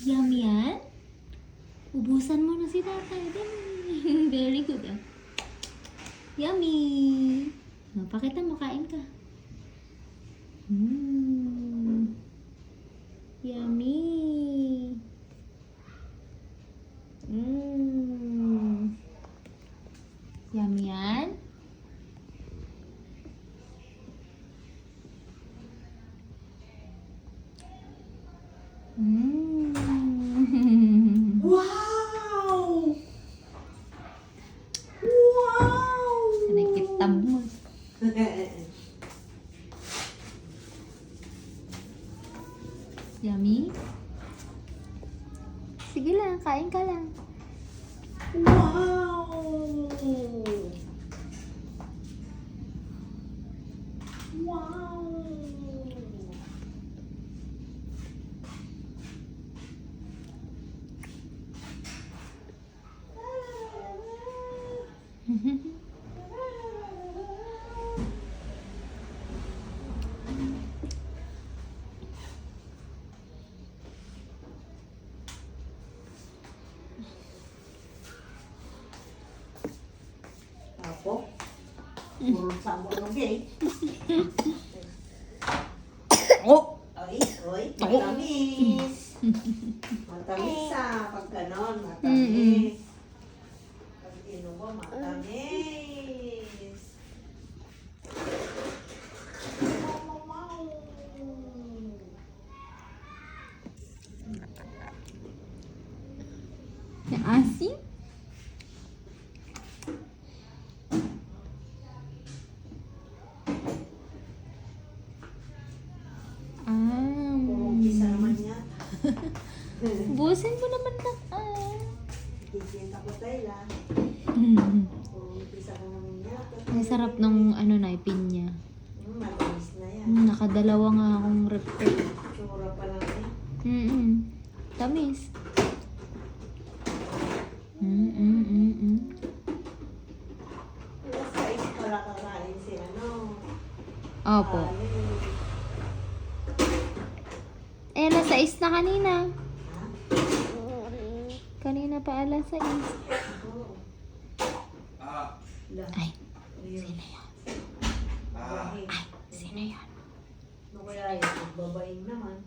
Yummy yan? Ubusan mo na si tatay. Very good ah. Yummy! No, pakita mo, kain ka. Yummy! Yummy yan? Wow! Wow! Nakikitab mo. Yummy? Sige lang, kain ka lang. Wow! Wow! Ako? Puro sama ng gay. Oh! Oy, matamis. Matamis pag ganon, matamis. Pag inom mo, matamis. Wow. Asim? Puro umpisa naman yan. Busin mo naman na. Kikita ko tayo lang. Puro umpisa ko naman yan. Ang sarap ng ano na, pinya. Matamis na yan. Nakadalawa nga akong repeat. Tsura pa lang yan. Tamis. Alas 6 para kakain si ano. Opo. Eh, alas 6 na kanina. Ha? Kanina pa alas 6. Oo. Ay, Ayun. sino yan? Babae. Sino yan? Ano kaya yun? Babaeng naman.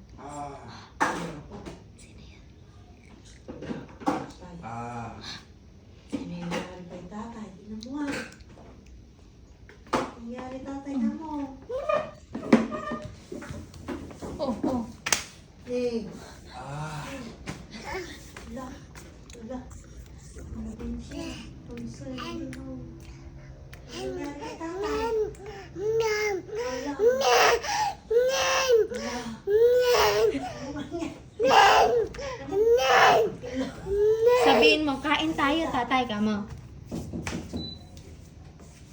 Ayun po. Sino yan? Tatay. Sino yung nangyari kay tatay? Tingnan mo nga. Nangyari tatay na mo. Oh. Eh. Wala. Wala. Ano din siya? Concern mo. Ano nangyari kay tatay? Sabihin mo, kain tayo, tatay ka mo.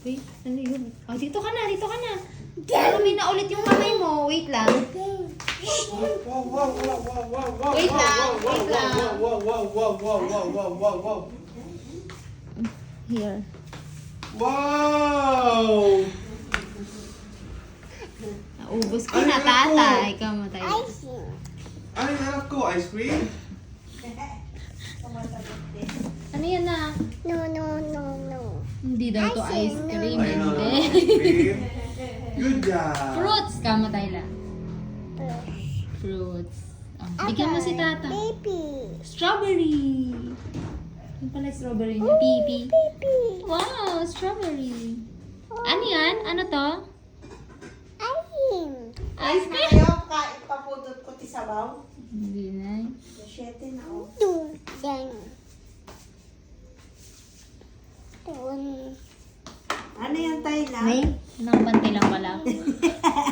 Wait, ano yun? Oh, dito ka na. Marami na ulit yung kamay mo. Wait lang. Wait lang. Here. Wow! Naubos ko na, tatay. Ikaw mo tayo. Ano yung hanap ko? Ice cream? Ano yan na? Hindi daw to ice cream. Ayun na, Hindi. ice cream. Good job! Fruits. Kamo tayo lang. Fruits. Oh, bigyan mo si tata. Strawberry. Yung pala strawberry niya. Pipi. Wow, strawberry. Ano yan? Ano to? Ice cream? Ayaw, kain papudot ko ti sabaw. Hindi na. Masyete na oh. Ano yan tayo lang? May? Nakabantay lang pala ako.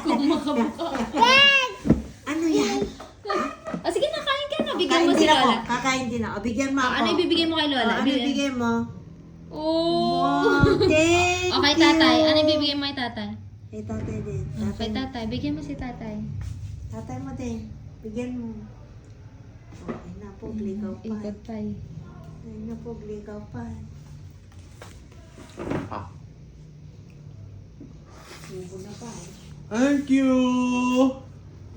Kung makabuka. Ano yan? Oh, sige na, kain ka na. Bigyan mo si din ako. Lola. Kakain din ako. Bigyan mo ako. Ano ibibigay mo kay Lola? Ano ibigay mo? Oh! Wow, thank Okay, you. tatay. Ano ibibigay mo kay tatay? Kay tatay din. Kay tatay. Bigyan mo si tatay. Tatay mo din. Bigyan mo. Okay na po, ligaw pa. Ikot pa eh. Ay na po, ligaw pa. Subo na pa eh. Thank you!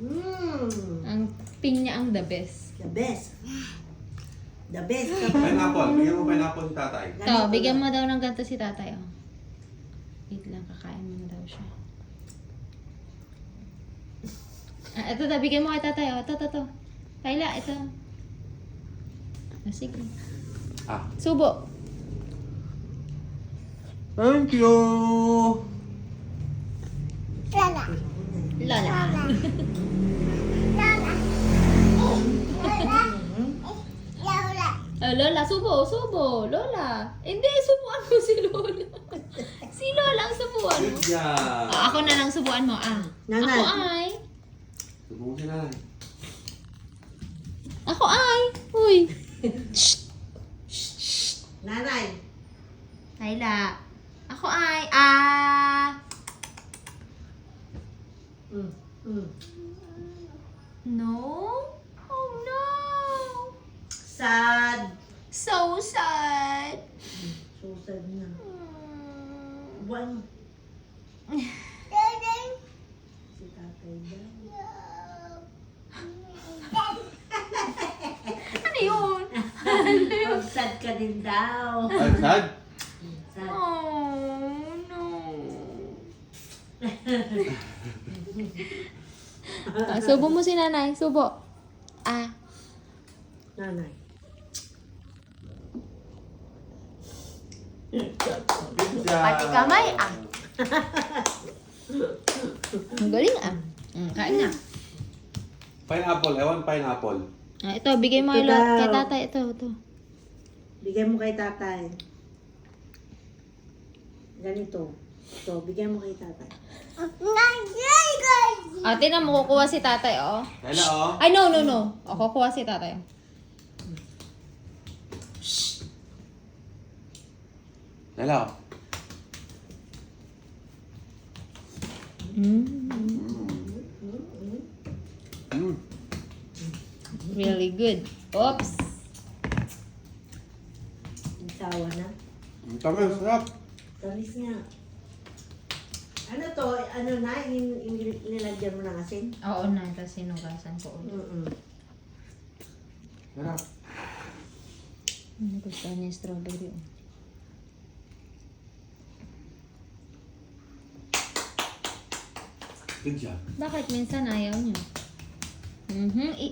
Mmm. Ang pinya ang the best. The best. The best. Pineapple. Bigyan mo pineapple si tatay. Ito, bigyan mo daw ng ganito si tatay. Oh. Wait lang, kakain mo daw siya. Ah, ito, bigyan mo kay tatay. Oh. Ito. Kayla, ito. Ah, sige. Ah. Subo. Thank you. Lola. Lola, subo. Lola. Hindi, subuan mo si Lola. Si Lola ang subuan mo. Good job. Ah, ako na lang subuan mo. Ah. Nanay. Ako ay. Subukan si nanay. Ako ay. Uy. Nanay. Kayla. Ako ay. Ah. No? Oh no. Sad. So sad. So sad na. Hmm. Buwan. Si tatay daw. Ano yun? Sad ka din daw. Ay, sad. Sad. Oh no. Subo mo si nanay. Subo. Ah. Nanay. Good job. Pati kamay, ah. Ang galing ah. Kain na. Pineapple. I want pineapple. Ah, ito, bigay mo kay Ikaw. kay tatay. Ito. Bigay mo kay tatay. Ganito. Ito, bigyan mo kay tatay. Ate na mo kukuha si tatay, oh. Kayla, oh. Ay, no. O, kukuha si tatay. Kayla, oh. Really good. Oops. Ang tawa na. Ang tamis, sarap. Tamis nga. Ano to? Ano na? Nilagyan mo ng asin? Oo na, tapos sinugasan ko ulit. Sarap. Gusto niya yung strawberry. Oh. Good job. Bakit minsan ayaw niyo?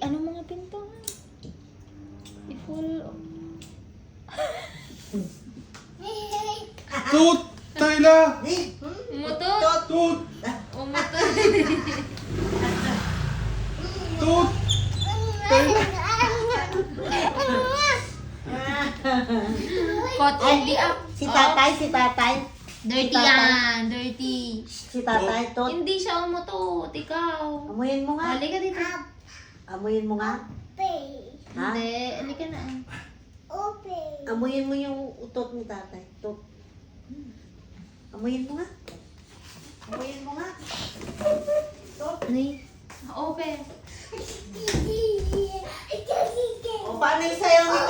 Ano mga pinto nga? I-full. Toot! Kayla! Hey! Umutot! Toot! Umutot! Toot! Caught in the up. Si tatay. Dirty Tatay. yan, dirty. Si tatay, tot. Hindi siya umutot, ikaw. Amuyin mo nga. Halika dito. Amuyin mo nga. Ha? Hindi, halika na. Amuyin mo yung utot ni tatay. Tot. Amuyin mo nga. Amuyin mo nga. Tot. Nay, open. O, paano yung sayaw ni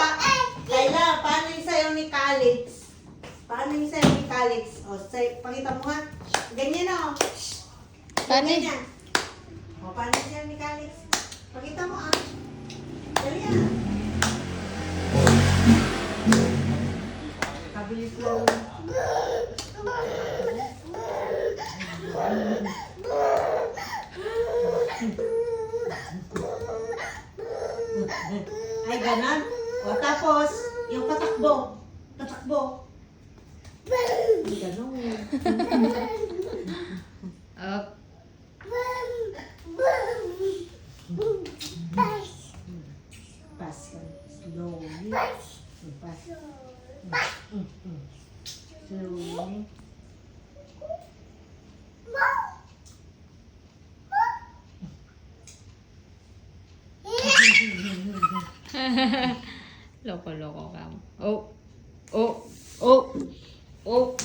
Kayla, paano yung sayaw ni Calix? Paano yung sayaw ni Calix? O, pakita mo nga. Ganyan na, o. Paano? Ganyan. O, paano yung sayaw ni Calix? Pakita mo, ah. Dali, ah. Kabilis lang. Ay, ganon. O, tapos, yung patakbo. Patakbo. Ay, ganon. Up. Pass ka. Slowly. Pass. Slowly. Loko-loko ka. Oh. Oh. Oh. Oh.